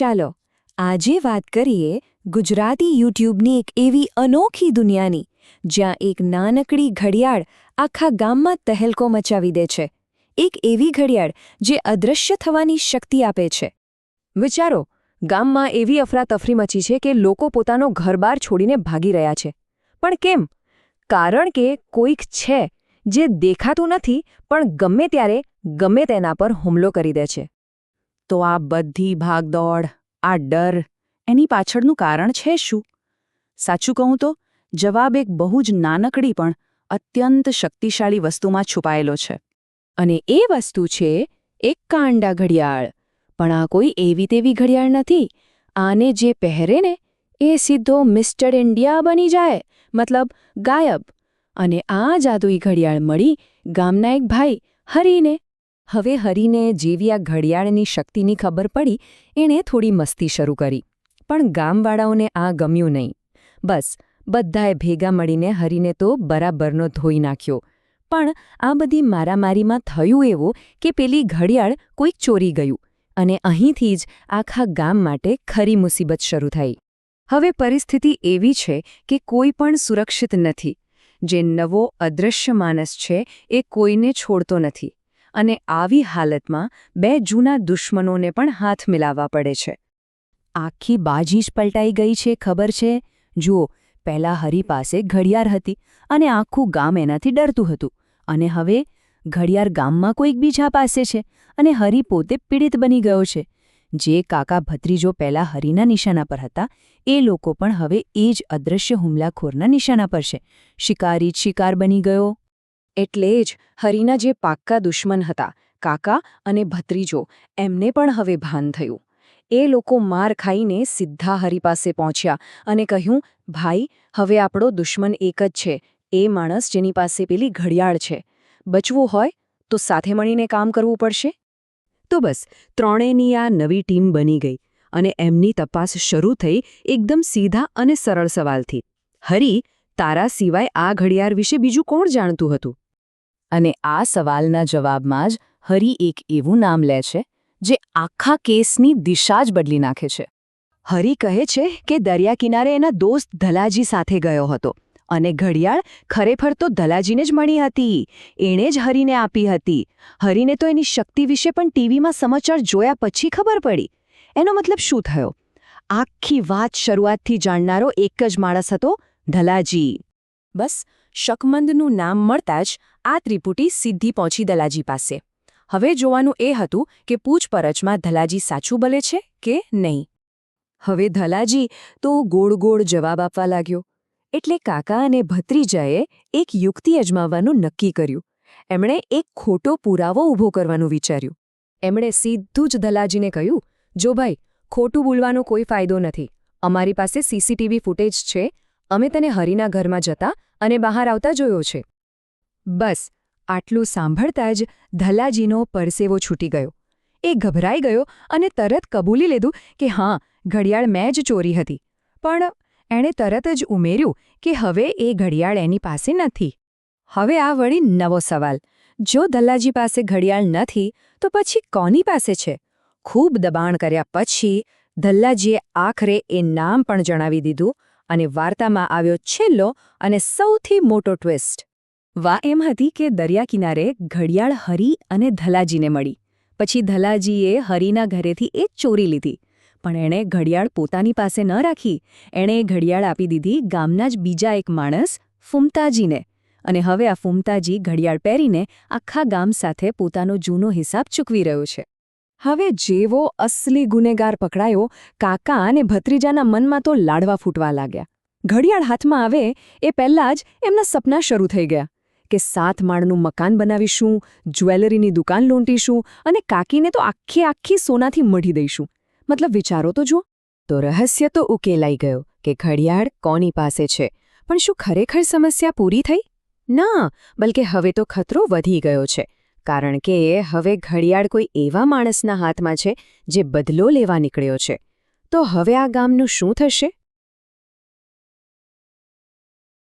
ચાલો આજે વાત કરીએ ગુજરાતી યુટ્યુબની એક એવી અનોખી દુનિયાની જ્યાં એક નાનકડી ઘડિયાળ આખા ગામમાં તહેલકો મચાવી દે છે. એક એવી ઘડિયાળ જે અદૃશ્ય થવાની શક્તિ આપે છે. વિચારો, ગામમાં એવી અફરાતફરી મચી છે કે લોકો પોતાનો ઘરબાર છોડીને ભાગી રહ્યા છે. પણ કેમ? કારણ કે કોઈક છે જે દેખાતું નથી પણ ગમે ત્યારે ગમે તેના પર હુમલો કરી દે છે. તો આ બધી ભાગદોડ, આ ડર, એની પાછળનું કારણ છે શું? સાચું કહું તો જવાબ એક બહુ જ નાનકડી પણ અત્યંત શક્તિશાળી વસ્તુમાં છુપાયેલો છે. અને એ વસ્તુ છે એક કાંડા ઘડિયાળ. પણ આ કોઈ એવી તેવી ઘડિયાળ નથી. આને જે પહેરે ને એ સીધો મિસ્ટર ઇન્ડિયા બની જાય, મતલબ ગાયબ. અને આ જાદુઈ ઘડિયાળ મળી ગામના એક ભાઈ હરીને. હવે હરીને જેવી આ ઘડિયાળની શક્તિની ખબર પડી, એણે થોડી મસ્તી શરૂ કરી. પણ ગામવાળાઓને આ ગમ્યું નહીં. બસ બધાએ ભેગા મળીને હરીને તો બરાબરનો ધોઈ નાખ્યો. પણ આ બધી મારામારીમાં થયું એવું કે પેલી ઘડિયાળ કોઈક ચોરી ગયું. અને અહીંથી જ આખા ગામ માટે ખરી મુસીબત શરૂ થઈ. હવે પરિસ્થિતિ એવી છે કે કોઈ પણ સુરક્ષિત નથી. જે નવો અદૃશ્ય માણસ છે એ કોઈને છોડતો નથી. અને આવી હાલતમાં બે જૂના દુશ્મનોને પણ હાથ મિલાવવા પડે છે. આખી બાજી જ પલટાઈ ગઈ છે, ખબર છે? જુઓ, પહેલા હરી પાસે ઘડિયાળ હતી અને આખું ગામ એનાથી ડરતું હતું. અને હવે ઘડિયાળ ગામમાં કોઈક બીજા પાસે છે અને હરી પોતે પીડિત બની ગયો છે. જે કાકા ભત્રીજો પહેલા હરીના નિશાના પર હતા, એ લોકો પણ હવે એ જ અદૃશ્ય હુમલાખોરના નિશાના પર છે. શિકારી જ શિકાર બની ગયો. એટલે જ હરીના જે પાક્કા દુશ્મન હતા, કાકા અને ભત્રીજો, એમને પણ હવે ભાન થયું. એ લોકો માર ખાઈને સીધા હરી પાસે પહોંચ્યા અને કહ્યું, ભાઈ, હવે આપણો દુશ્મન એક જ છે, એ માણસ જેની પાસે પેલી ઘડિયાળ છે. બચવું હોય તો સાથે મળીને કામ કરવું પડશે. તો બસ ત્રણેયની આ નવી ટીમ બની ગઈ અને એમની તપાસ શરૂ થઈ એકદમ સીધા અને સરળ સવાલથી. હરી, તારા સિવાય આ ઘડિયાળ વિશે બીજું કોણ જાણતું હતું? અને આ સવાલના જવાબમાં જ હરી એક એવું નામ લે છે જે આખા કેસની દિશા જ બદલી નાખે છે. હરી કહે છે કે દરિયા કિનારે એના દોસ્ત ધલાજી સાથે ગયો હતો અને ઘડિયાળ ખરેખર તો ધલાજીને જ મળી હતી. એણે જ હરીને આપી હતી. હરીને તો એની શક્તિ વિશે પણ ટીવીમાં સમાચાર જોયા પછી ખબર પડી. એનો મતલબ શું થયો? આખી વાત શરૂઆતથી જાણનારો એક જ માણસ હતો, ધલાજી. બસ શકમંદનું નામ મળતા જ આ ત્રિપુટી સીધી પહોંચી ધલાજી પાસે. હવે જોવાનું એ હતું કે પૂછપરછમાં ધલાજી સાચું બોલે છે કે નહીં. હવે ધલાજી તો ગોળ ગોળ જવાબ આપવા લાગ્યો. એટલે કાકા અને ભત્રીજાએ એક યુક્તિ અજમાવવાનું નક્કી કર્યું. એમણે એક ખોટો પુરાવો ઊભો કરવાનું વિચાર્યું. એમણે સીધું જ ધલાજીને કહ્યું, જો ભાઈ, ખોટું બોલવાનો કોઈ ફાયદો નથી. અમારી પાસે સીસીટીવી ફૂટેજ છે. અમે તને હરીના ઘરમાં જતા અને બહાર આવતા જોયો છે. બસ આટલું સાંભળતા જ ધલાજીનો પરસેવો છૂટી ગયો. એ ગભરાઈ ગયો અને તરત કબૂલી લીધું કે હા, ઘડિયાળ મેં જ ચોરી હતી. પણ એણે તરત જ ઉમેર્યું કે હવે એ ઘડિયાળ એની પાસે નથી. હવે આ વળી નવો સવાલ. જો ધલાજી પાસે ઘડિયાળ નથી તો પછી કોની પાસે છે? ખૂબ દબાણ કર્યા પછી ધલાજીએ આખરે એ નામ પણ જણાવી દીધું અને વાર્તામાં આવ્યો છેલ્લો અને સૌથી મોટો ટ્વિસ્ટ. વાત એમ હતી કે દરિયા કિનારે ઘડિયાળ હરી અને ધલાજીને મળી. પછી ધલાજીએ હરીના ઘરેથી એ ચોરી લીધી. પણ એણે ઘડિયાળ પોતાની પાસે ન રાખી. એણે ઘડિયાળ આપી દીધી ગામના જ બીજા એક માણસ, ફુમતાજીને. અને હવે આ ફુમતાજી ઘડિયાળ પહેરીને આખા ગામ સાથે પોતાનો જૂનો હિસાબ ચૂકવી રહ્યો છે. હવે જેવો અસલી ગુનેગાર પકડાયો, કાકા અને ભત્રીજાના મનમાં તો લાડવા ફૂટવા લાગ્યા. ઘડિયાળ હાથમાં આવે એ પહેલાં જ એમના સપના શરૂ થઈ ગયા કે 7 માળનું મકાન બનાવીશું, જ્વેલરીની દુકાન લૂંટીશું અને કાકીને તો આખી સોનાથી મઢી દઈશું. મતલબ વિચારો તો જુઓ. તો રહસ્ય તો ઉકેલાઈ ગયો કે ઘડિયાળ કોની પાસે છે. પણ શું ખરેખર સમસ્યા પૂરી થઈ? ના, બલકે હવે તો ખતરો વધી ગયો છે. કારણ કે હવે ઘડિયાળ કોઈ એવા માણસના હાથમાં છે જે બદલો લેવા નીકળ્યો છે. તો હવે આ ગામનું શું થશે?